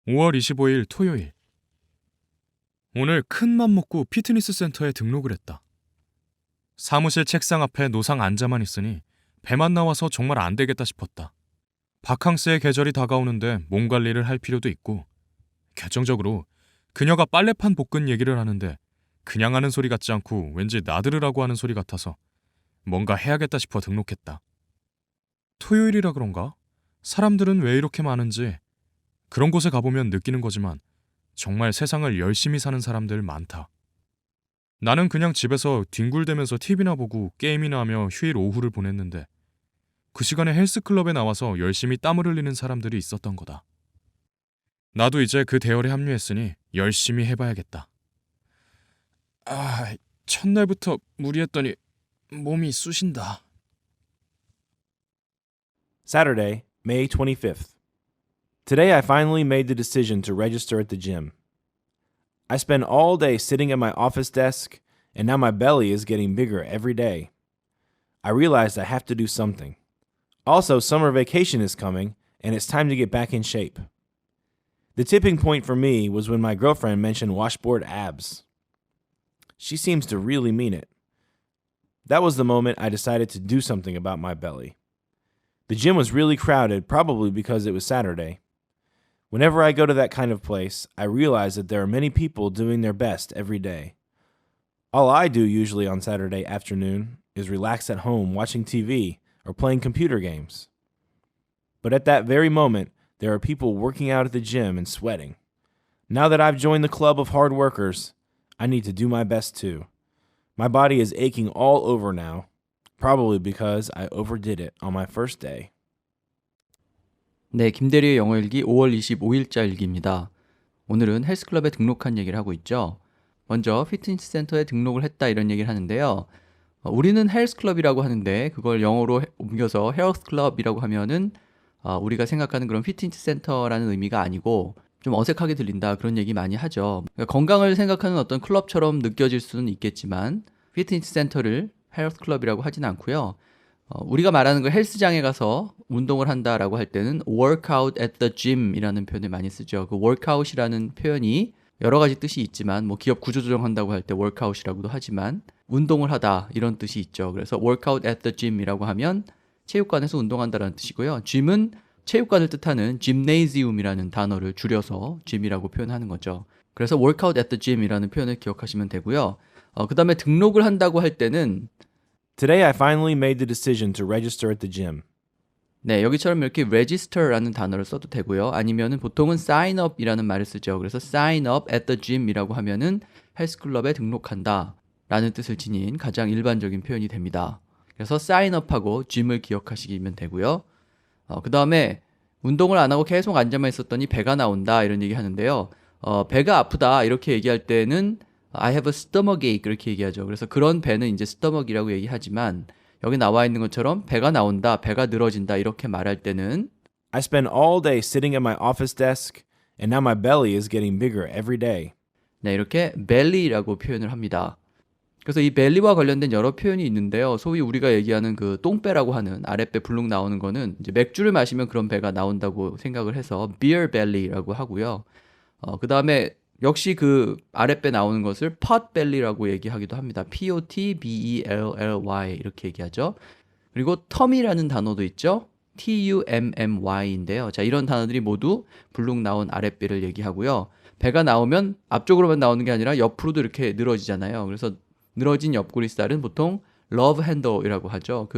5월 25일 토요일. 오늘 큰 맘 먹고 피트니스 센터에 등록을 했다. 사무실 책상 앞에 노상 앉아만 있으니 배만 나와서 정말 안 되겠다 싶었다. 바캉스의 계절이 다가오는데 몸 관리를 할 필요도 있고, 결정적으로 그녀가 빨래판 볶은 얘기를 하는데 그냥 하는 소리 같지 않고 왠지 나들으라고 하는 소리 같아서 뭔가 해야겠다 싶어 등록했다. 토요일이라 그런가? 사람들은 왜 이렇게 많은지 그런 곳에 가보면 느끼는 거지만 정말 세상을 열심히 사는 사람들 많다. 나는 그냥 집에서 뒹굴대면서 TV나 보고 게임이나 하며 휴일 오후를 보냈는데 그 시간에 헬스클럽에 나와서 열심히 땀을 흘리는 사람들이 있었던 거다. 나도 이제 그 대열에 합류했으니 열심히 해봐야겠다. 첫날부터 무리했더니 몸이 쑤신다. Saturday, May 25th. Today I finally made the decision to register at the gym. I spend all day sitting at my office desk, and now my belly is getting bigger every day. I realized I have to do something. Also, summer vacation is coming, and it's time to get back in shape. The tipping point for me was when my girlfriend mentioned washboard abs. She seems to really mean it. That was the moment I decided to do something about my belly. The gym was really crowded, probably because it was Saturday. Whenever I go to that kind of place, I realize that there are many people doing their best every day. All I do usually on Saturday afternoon is relax at home watching TV or playing computer games. But at that very moment, there are people working out at the gym and sweating. Now that I've joined the club of hard workers, I need to do my best too. My body is aching all over now, probably because I overdid it on my first day. 네, 김대리의 영어일기 5월 25일자 일기입니다. 오늘은 헬스클럽에 등록한 얘기를 하고 있죠. 먼저 피트니스 센터에 등록을 했다 이런 얘기를 하는데요. 우리는 헬스클럽이라고 하는데 그걸 영어로 옮겨서 헬스클럽이라고 하면은 우리가 생각하는 그런 피트니스 센터라는 의미가 아니고 좀 어색하게 들린다 그런 얘기 많이 하죠. 그러니까 건강을 생각하는 어떤 클럽처럼 느껴질 수는 있겠지만 피트니스 센터를 헬스클럽이라고 하진 않고요. 우리가 말하는 그 헬스장에 가서 운동을 한다라고 할 때는 workout at the gym 이라는 표현을 많이 쓰죠. 그 workout이라는 표현이 여러 가지 뜻이 있지만 뭐 기업 구조조정한다고 할 때 workout이라고도 하지만 운동을 하다 이런 뜻이 있죠. 그래서 workout at the gym 이라고 하면 체육관에서 운동한다라는 뜻이고요. gym은 체육관을 뜻하는 gymnasium이라는 단어를 줄여서 gym이라고 표현하는 거죠. 그래서 workout at the gym 이라는 표현을 기억하시면 되고요. 그 다음에 등록을 한다고 할 때는 Today I finally made the decision to register at the gym. 네, 여기처럼 이렇게 register라는 단어를 써도 되고요. 아니면은 보통은 sign up이라는 말을 쓰죠. 그래서 sign up at the gym이라고 하면은 헬스클럽에 등록한다 라는 뜻을 지닌 가장 일반적인 표현이 됩니다. 그래서 sign up하고 gym을 기억하시면 되고요. 그 다음에 운동을 안 하고 계속 앉아만 있었더니 배가 나온다 이런 얘기 하는데요. 배가 아프다 이렇게 얘기할 때는 I have a stomach ache 이렇게 얘기하죠. 그래서 그런 배는 이제 stomach이라고 얘기하지만 여기 나와 있는 것처럼 배가 나온다, 배가 늘어진다 이렇게 말할 때는 I spend all day sitting at my office desk, and now my belly is getting bigger every day. 네, 이렇게 belly라고 표현을 합니다. 그래서 이 belly와 관련된 여러 표현이 있는데요. 소위 우리가 얘기하는 그 똥배라고 하는 아랫배 불룩 나오는 거는 이제 맥주를 마시면 그런 배가 나온다고 생각을 해서 beer belly라고 하고요. 그 다음에 역시 그 아랫배 나오는 것을 pot belly라고 얘기하기도 합니다. P-O-T-B-E-L-L-Y 이렇게 얘기하죠. 그리고 tummy라는 단어도 있죠. T-U-M-M-Y인데요. 자, 이런 단어들이 모두 불룩 나온 아랫배를 얘기하고요. 배가 나오면 앞쪽으로만 나오는 게 아니라 옆으로도 이렇게 늘어지잖아요. 그래서 늘어진 옆구리살은 보통 love handle이라고 하죠.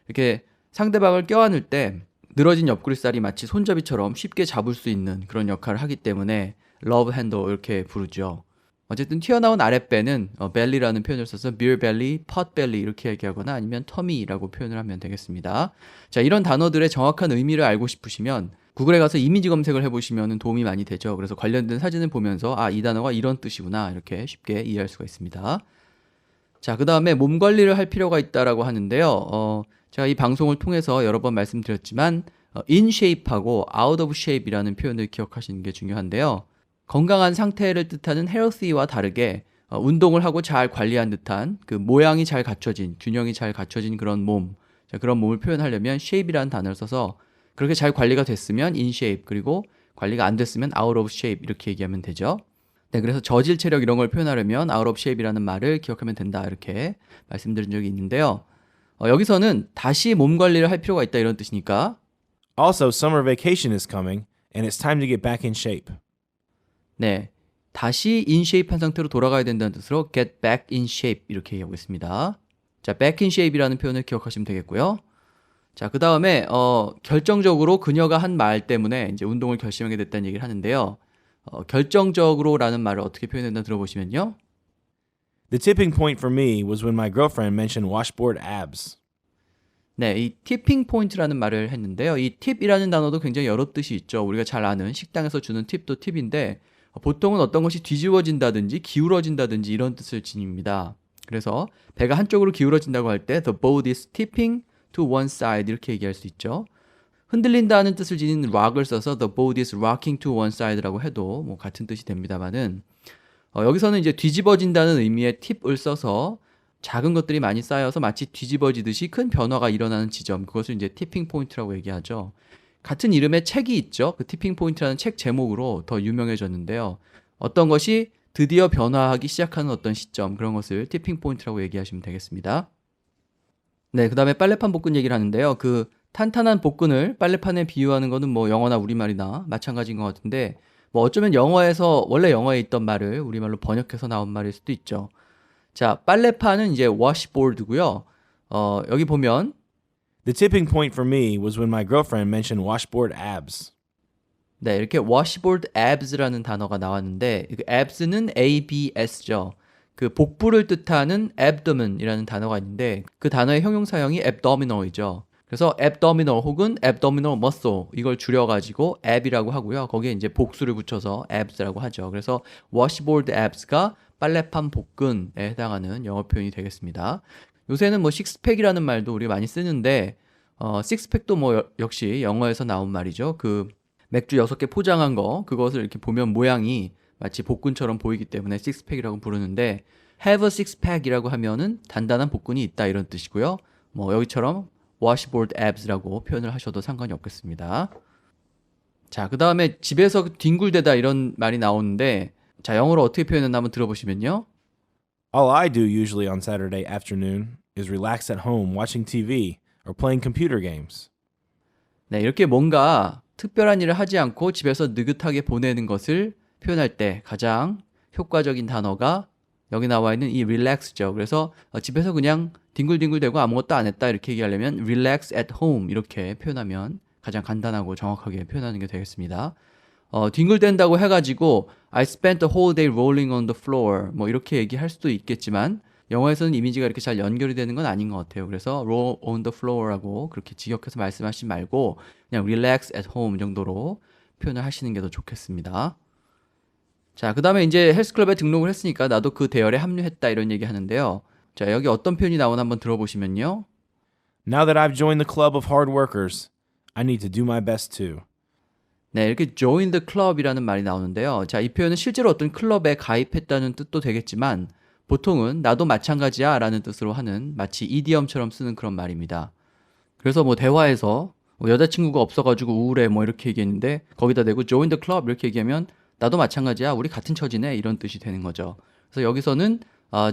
이렇게 상대방을 껴안을 때 늘어진 옆구리살이 마치 손잡이처럼 쉽게 잡을 수 있는 그런 역할을 하기 때문에 love handle 이렇게 부르죠. 어쨌든 튀어나온 아랫배는 belly라는 표현을 써서 beer belly, pot belly 이렇게 얘기하거나 아니면 tummy라고 표현을 하면 되겠습니다. 자, 이런 단어들의 정확한 의미를 알고 싶으시면 구글에 가서 이미지 검색을 해보시면 도움이 많이 되죠. 그래서 관련된 사진을 보면서 이 단어가 이런 뜻이구나 이렇게 쉽게 이해할 수가 있습니다. 자, 그 다음에 몸 관리를 할 필요가 있다라고 하는데요. 제가 이 방송을 통해서 여러 번 말씀드렸지만 in shape하고 out of shape이라는 표현을 기억하시는 게 중요한데요. 건강한 상태를 뜻하는 healthy와 다르게 운동을 하고 잘 관리한 듯한 그 모양이 잘 갖춰진, 균형이 잘 갖춰진 그런 몸, 그런 몸을 표현하려면 shape이라는 단어를 써서 그렇게 잘 관리가 됐으면 in shape, 그리고 관리가 안 됐으면 out of shape 이렇게 얘기하면 되죠. 네, 그래서 저질 체력 이런 걸 표현하려면 out of shape이라는 말을 기억하면 된다 이렇게 말씀드린 적이 있는데요. 여기서는 다시 몸 관리를 할 필요가 있다 이런 뜻이니까 Also, summer vacation is coming, and it's time to get back in shape. 네, 다시 in shape 한 상태로 돌아가야 된다는 뜻으로 get back in shape 이렇게 얘기하고 있습니다. 자, back in shape이라는 표현을 기억하시면 되겠고요. 자, 그 다음에 결정적으로 그녀가 한 말 때문에 이제 운동을 결심하게 됐다는 얘기를 하는데요. 결정적으로라는 말을 어떻게 표현했나 들어보시면요. The tipping point for me was when my girlfriend mentioned washboard abs. 네, 이 tipping point라는 말을 했는데요. 이 팁이라는 단어도 굉장히 여러 뜻이 있죠. 우리가 잘 아는 식당에서 주는 팁도 팁인데 보통은 어떤 것이 뒤집어진다든지 기울어진다든지 이런 뜻을 지닙니다. 그래서 배가 한쪽으로 기울어진다고 할 때 the boat is tipping to one side 이렇게 얘기할 수 있죠. 흔들린다는 뜻을 지닌 rock을 써서 the boat is rocking to one side라고 해도 뭐 같은 뜻이 됩니다만은 여기서는 이제 뒤집어진다는 의미의 팁을 써서 작은 것들이 많이 쌓여서 마치 뒤집어지듯이 큰 변화가 일어나는 지점 그것을 이제 티핑 포인트라고 얘기하죠. 같은 이름의 책이 있죠. 그 티핑 포인트라는 책 제목으로 더 유명해졌는데요. 어떤 것이 드디어 변화하기 시작하는 어떤 시점 그런 것을 티핑 포인트라고 얘기하시면 되겠습니다. 네, 그 다음에 빨래판 복근 얘기를 하는데요. 그 탄탄한 복근을 빨래판에 비유하는 거는 뭐 영어나 우리말이나 마찬가지인 것 같은데 뭐 어쩌면 영어에서 원래 영어에 있던 말을 우리말로 번역해서 나온 말일 수도 있죠. 자, 빨래판은 이제 washboard고요. 여기 보면 The tipping point for me was when my girlfriend mentioned washboard abs. 네, 이렇게 washboard abs라는 단어가 나왔는데 그 abs는 ABS죠. 그 복부를 뜻하는 abdomen이라는 단어가 있는데 그 단어의 형용사형이 abdominal이죠. 그래서 abdominal 혹은 abdominal muscle 이걸 줄여가지고 ab이라고 하고요. 거기에 이제 복수를 붙여서 abs라고 하죠. 그래서 washboard abs가 빨래판 복근에 해당하는 영어 표현이 되겠습니다. 요새는 뭐 식스팩이라는 말도 우리 많이 쓰는데 식스팩도 뭐 역시 영어에서 나온 말이죠. 그 맥주 6개 포장한 거 그것을 이렇게 보면 모양이 마치 복근처럼 보이기 때문에 식스팩이라고 부르는데 have a sixpack이라고 하면은 단단한 복근이 있다 이런 뜻이고요. 뭐 여기처럼 washboard abs라고 표현을 하셔도 상관이 없겠습니다. 자, 그 다음에 집에서 뒹굴대다 이런 말이 나오는데 자, 영어로 어떻게 표현했나 한번 들어보시면요. All I do usually on Saturday afternoon is relax at home watching TV or playing computer games. 네, 이렇게 뭔가 특별한 일을 하지 않고 집에서 느긋하게 보내는 것을 표현할 때 가장 효과적인 단어가 여기 나와 있는 이 relax죠. 그래서 집에서 그냥 뒹굴뒹굴대고 아무것도 안 했다 이렇게 얘기하려면 relax at home 이렇게 표현하면 가장 간단하고 정확하게 표현하는 게 되겠습니다. 뒹굴댄다고 해가지고 I spent the whole day rolling on the floor 뭐 이렇게 얘기할 수도 있겠지만 영어에서는 이미지가 이렇게 잘 연결이 되는 건 아닌 것 같아요. 그래서 roll on the floor라고 그렇게 직역해서 말씀하시지 말고 그냥 relax at home 정도로 표현을 하시는 게 더 좋겠습니다. 자, 그 다음에 이제 헬스클럽에 등록을 했으니까 나도 그 대열에 합류했다 이런 얘기 하는데요. 자, 여기 어떤 표현이 나오나 한번 들어보시면요. Now that I've joined the club of hard workers, I need to do my best too. 네, 이렇게 join the club이라는 말이 나오는데요. 자, 이 표현은 실제로 어떤 클럽에 가입했다는 뜻도 되겠지만 보통은 나도 마찬가지야 라는 뜻으로 하는 마치 이디엄처럼 쓰는 그런 말입니다. 그래서 뭐 대화에서 뭐 여자친구가 없어가지고 우울해 뭐 이렇게 얘기했는데 거기다 대고 join the club 이렇게 얘기하면 나도 마찬가지야 우리 같은 처지네 이런 뜻이 되는 거죠. 그래서 여기서는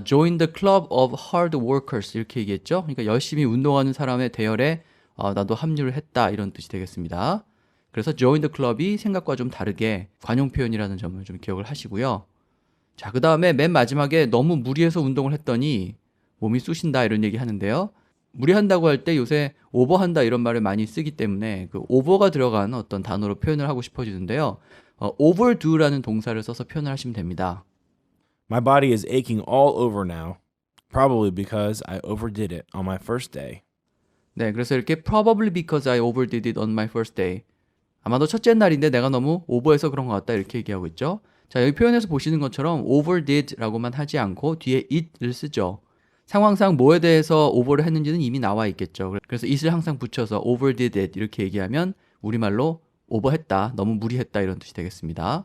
join the club of hard workers 이렇게 얘기했죠. 그러니까 열심히 운동하는 사람의 대열에 나도 합류를 했다 이런 뜻이 되겠습니다. 그래서 join the club이 생각과 좀 다르게 관용 표현이라는 점을 좀 기억을 하시고요. 자, 그 다음에 맨 마지막에 너무 무리해서 운동을 했더니 몸이 쑤신다 이런 얘기 하는데요. 무리한다고 할 때 요새 오버한다 이런 말을 많이 쓰기 때문에 그 오버가 들어간 어떤 단어로 표현을 하고 싶어지는데요. overdo라는 동사를 써서 표현을 하시면 됩니다. My body is aching all over now, probably because I overdid it on my first day. 네, 그래서 이렇게 probably because I overdid it on my first day. 아마도 첫째 날인데 내가 너무 오버해서 그런 것 같다 이렇게 얘기하고 있죠. 자, 여기 표현에서 보시는 것처럼 overdid라고만 하지 않고 뒤에 it을 쓰죠. 상황상 뭐에 대해서 오버를 했는지는 이미 나와 있겠죠. 그래서 it을 항상 붙여서 overdid it 이렇게 얘기하면 우리말로 오버했다, 너무 무리했다 이런 뜻이 되겠습니다. 자,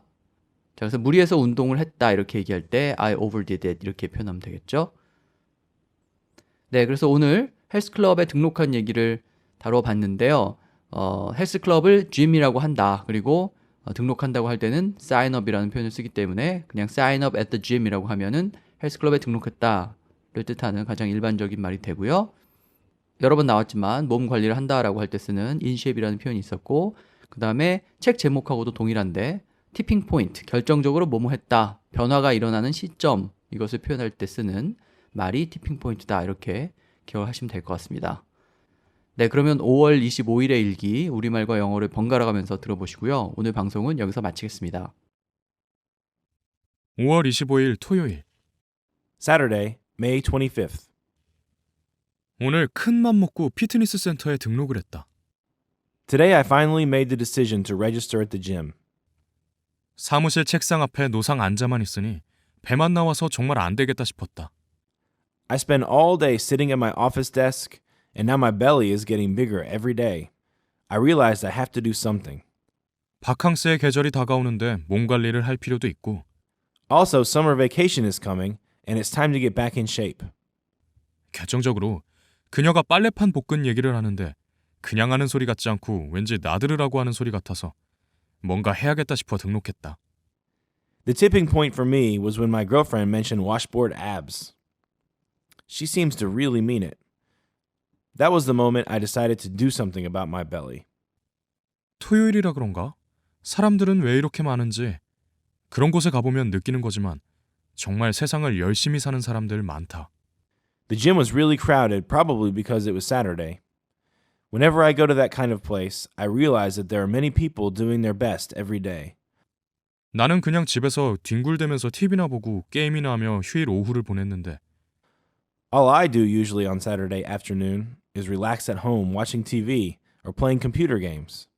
그래서 무리해서 운동을 했다 이렇게 얘기할 때 I overdid it 이렇게 표현하면 되겠죠. 네, 그래서 오늘 헬스클럽에 등록한 얘기를 다뤄봤는데요. 헬스클럽을 gym이라고 한다. 그리고 등록한다고 할 때는 sign up이라는 표현을 쓰기 때문에 그냥 sign up at the gym이라고 하면은 헬스클럽에 등록했다를 뜻하는 가장 일반적인 말이 되고요. 여러 번 나왔지만 몸 관리를 한다라고 할 때 쓰는 in shape이라는 표현이 있었고, 그 다음에 책 제목하고도 동일한데 티핑 포인트, 결정적으로 뭐뭐 했다, 변화가 일어나는 시점, 이것을 표현할 때 쓰는 말이 티핑 포인트다, 이렇게 기억을 하시면 될 것 같습니다. 네, 그러면 5월 25일의 일기 우리말과 영어를 번갈아 가면서 들어보시고요. 오늘 방송은 여기서 마치겠습니다. 5월 25일 토요일. Saturday, May 25th. 오늘 큰 맘 먹고 피트니스 센터에 등록을 했다. Today I finally made the decision to register at the gym. 사무실 책상 앞에 노상 앉아만 있으니 배만 나와서 정말 안 되겠다 싶었다. I spend all day sitting at my office desk, and now my belly is getting bigger every day. I realized I have to do something. 바캉스의 계절이 다가오는데 몸 관리를 할 필요도 있고, Also, summer vacation is coming, and it's time to get back in shape. 결정적으로 그녀가 빨래판 볶은 얘기를 하는데 그냥 하는 소리 같지 않고 왠지 나들으라고 하는 소리 같아서 뭔가 해야겠다 싶어 등록했다. The tipping point for me was when my girlfriend mentioned washboard abs. She seems to really mean it. That was the moment I decided to do something about my belly. 토요일이라 그런가? 사람들은 왜 이렇게 많은지 그런 곳에 가보면 느끼는 거지만 정말 세상을 열심히 사는 사람들 많다. The gym was really crowded, probably because it was Saturday. Whenever I go to that kind of place, I realize that there are many people doing their best every day. 나는 그냥 집에서 뒹굴대면서 TV나 보고 게임이나 하며 휴일 오후를 보냈는데 All I do usually on Saturday afternoon is relax at home watching TV or playing computer games.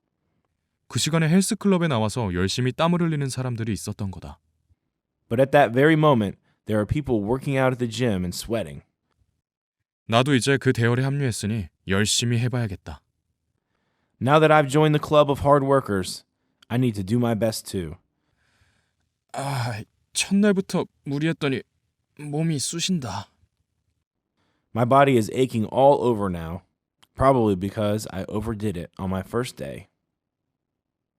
그 시간에 헬스클럽에 나와서 열심히 땀을 흘리는 사람들이 있었던 거다. But at that very moment, there are people working out at the gym and sweating. 나도 이제 그 대열에 합류했으니 열심히 해봐야겠다. Now that I've joined the club of hard workers, I need to do my best too. 첫날부터 무리했더니 몸이 쑤신다. My body is aching all over now, probably because I overdid it on my first day.